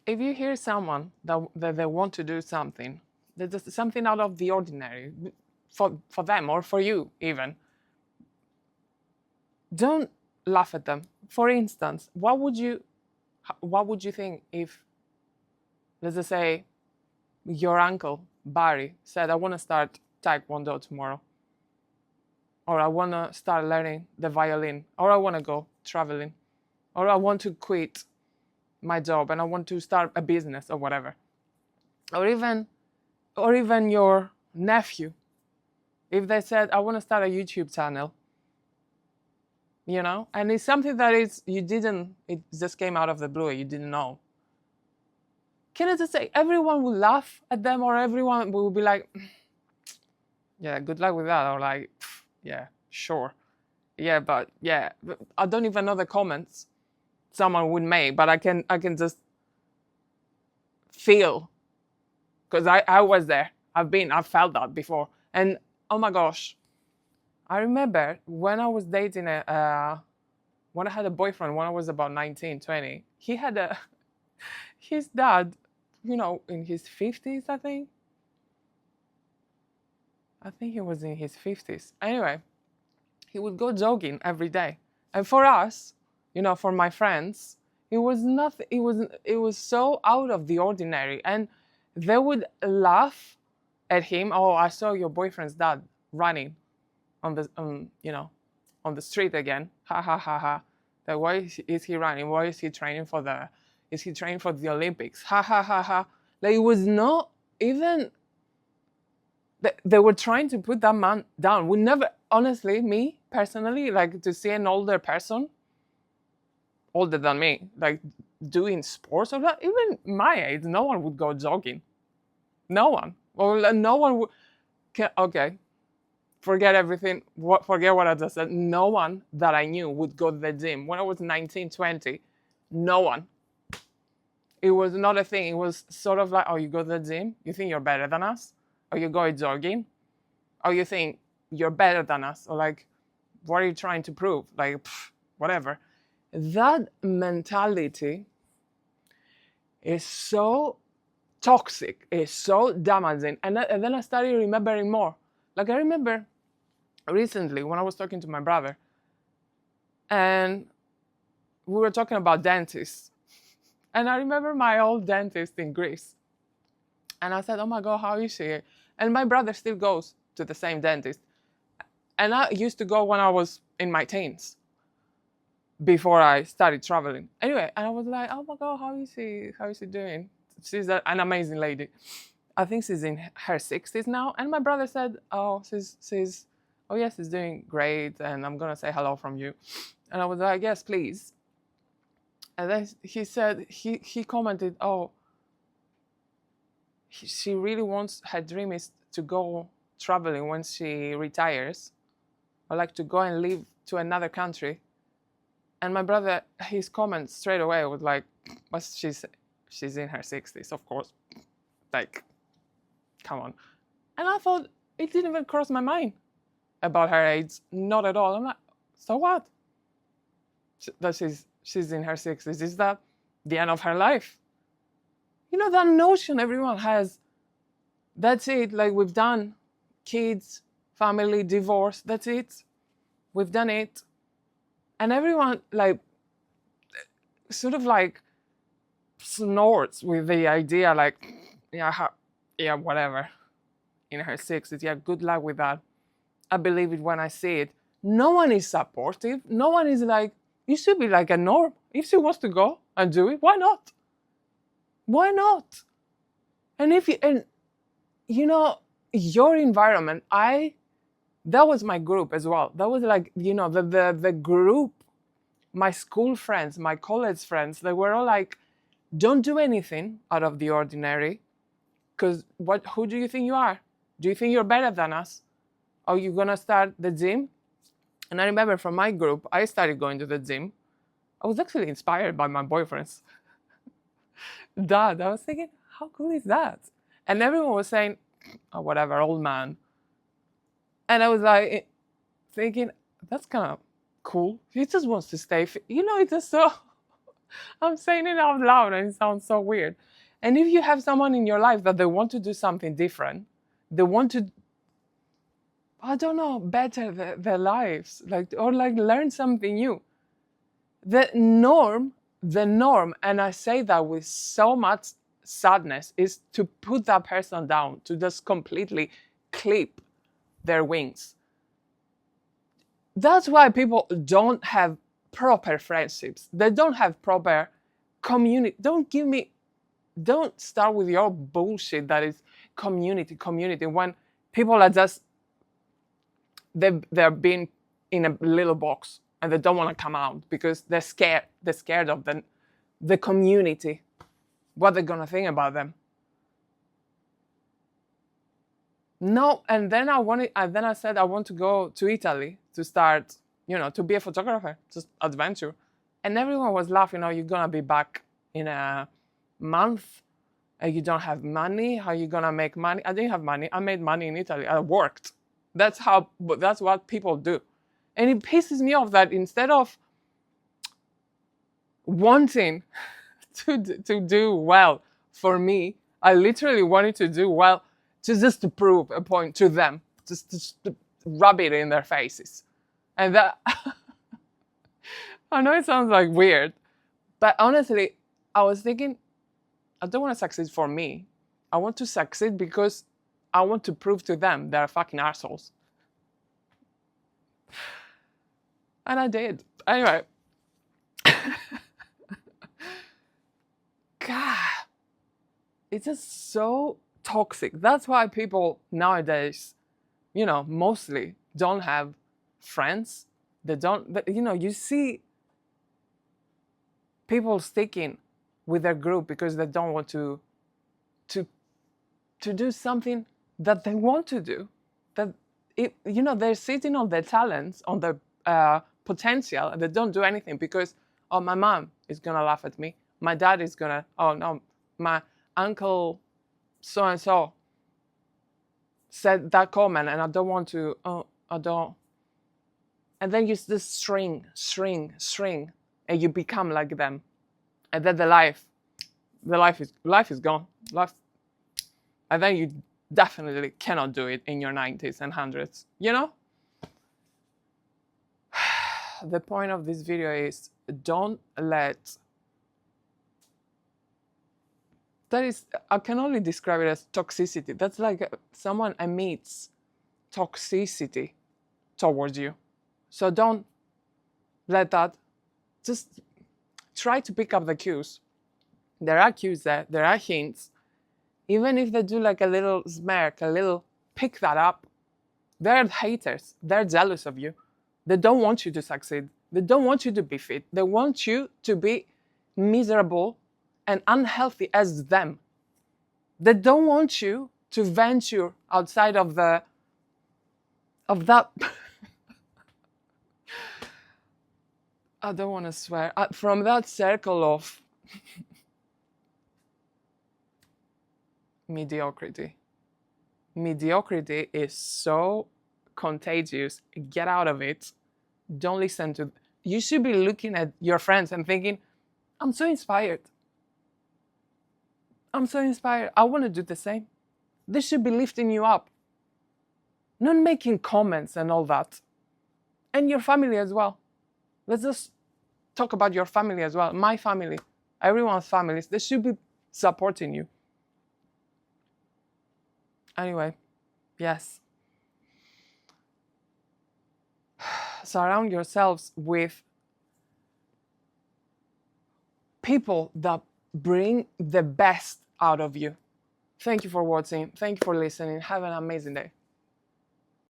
if you hear someone that they want to do something, that's something out of the ordinary for them or for you even, don't laugh at them. For instance, what would you think if, let's just say, your uncle Barry said, I want to start taekwondo tomorrow, or I want to start learning the violin, or I want to go traveling, or I want to quit my job and I want to start a business or whatever. Or even your nephew, if they said, I want to start a YouTube channel, and it's something that it just came out of the blue, you didn't know. Can I just say, everyone will laugh at them, or everyone will be like, yeah, good luck with that, or like, yeah, sure. Yeah, but I don't even know the comments someone would make, but I can just feel, because I was there. I've felt that before. And oh my gosh, I remember when I was dating when I had a boyfriend when I was about 19, 20, he had his dad, in his 50s, I think. I think he was in his 50s. Anyway, he would go jogging every day. And for us, for my friends, it was nothing. It was so out of the ordinary. And they would laugh at him. Oh, I saw your boyfriend's dad running on the street again. Ha ha ha ha. Like, why is he running? Why is he training for the Olympics? Ha ha ha ha. Like, it was not even. They were trying to put that man down. We never, honestly, me personally, like, to see an older person, older than me, like, doing sports or that, even my age, no one would go jogging. No one. Or no one would. Okay, forget everything. Forget what I just said. No one that I knew would go to the gym. When I was 19, 20, no one. It was not a thing. It was sort of like, oh, you go to the gym? You think you're better than us? Or you go jogging? Or you think you're better than us? Or like, what are you trying to prove? Like, whatever. That mentality is so toxic, is so damaging. And then I started remembering more. Like, I remember recently when I was talking to my brother, and we were talking about dentists. And I remember my old dentist in Greece. And I said, oh my God, how is she? And my brother still goes to the same dentist. And I used to go when I was in my teens, before I started traveling. Anyway, and I was like, oh my God, how is she doing? She's an amazing lady. I think she's in her 60s now. And my brother said, oh, she's doing great. And I'm going to say hello from you. And I was like, yes, please. And then he said, he commented, oh, she really wants, her dream is to go traveling when she retires, or like to go and live to another country. And my brother, his comment straight away was like, well, she's in her 60s, of course. Like, come on. And I thought, it didn't even cross my mind about her age, not at all. I'm like, so what? That she's in her 60s. Is that the end of her life? That notion everyone has, that's it, like, we've done kids, family, divorce, that's it. We've done it. And everyone, like, sort of like snorts with the idea, like, yeah, whatever. In her 60s, yeah, good luck with that. I believe it when I see it. No one is supportive. No one is like, you should be like a norm. If she wants to go and do it, why not? Why not? And your environment, that was my group as well. That was like, the group, my school friends, my college friends, they were all like, don't do anything out of the ordinary, because who do you think you are? Do you think you're better than us? Are you gonna start the gym? And I remember from my group, I started going to the gym. I was actually inspired by my boyfriends. Dad, I was thinking, how cool is that? And everyone was saying, oh, whatever, old man. And I was like thinking, that's kind of cool. He just wants to stay fit. It's just so, I'm saying it out loud and it sounds so weird. And if you have someone in your life that they want to do something different, they want to, I don't know, better their lives, like, or like learn something new. The norm, and I say that with so much sadness, is to put that person down, to just completely clip their wings. That's why people don't have proper friendships. They don't have proper community. Don't start with your bullshit that is community, when people are just, they're being in a little box and they don't want to come out because they're scared. They're scared of the community, what they're gonna think about them. No, and then I said I want to go to Italy to start, to be a photographer, just adventure. And everyone was laughing, oh, you're gonna be back in a month and you don't have money. How are you gonna make money? I didn't have money. I made money in Italy. I worked. That's what people do. And it pisses me off that instead of wanting to do well for me, I literally wanted to do well just to prove a point to them, just to rub it in their faces. And that, I know it sounds like weird, but honestly, I was thinking, I don't want to succeed for me. I want to succeed because I want to prove to them they're fucking assholes. And I did. Anyway. God, it's just so toxic. That's why people nowadays, mostly don't have friends. They don't, you see people sticking with their group because they don't want to do something that they want to do. That they're sitting on their talents, on their potential, and they don't do anything because, oh, my mom is gonna laugh at me. My dad is gonna, oh no, my uncle so and so said that comment and I don't want to, I don't. And then you just string, and you become like them. And then the life is gone. And then you definitely cannot do it in your 90s and 100s, The point of this video is don't let, I can only describe it as toxicity. That's like someone emits toxicity towards you. So don't let that, just try to pick up the cues. There are cues there are hints. Even if they do like a little smirk, pick that up. They're haters. They're jealous of you. They don't want you to succeed. They don't want you to be fit. They want you to be miserable and unhealthy as them. They don't want you to venture outside of that I don't want to swear, from that circle of mediocrity. Mediocrity is so contagious. Get out of it. Don't listen to. You should be looking at your friends and thinking, I'm so inspired. I'm so inspired. I want to do the same. This should be lifting you up. Not making comments and all that. And your family as well. Let's just talk about your family as well. My family, everyone's families, they should be supporting you. Anyway, yes. Surround yourselves with people that bring the best out of you. Thank you for watching. Thank you for listening. Have an amazing day.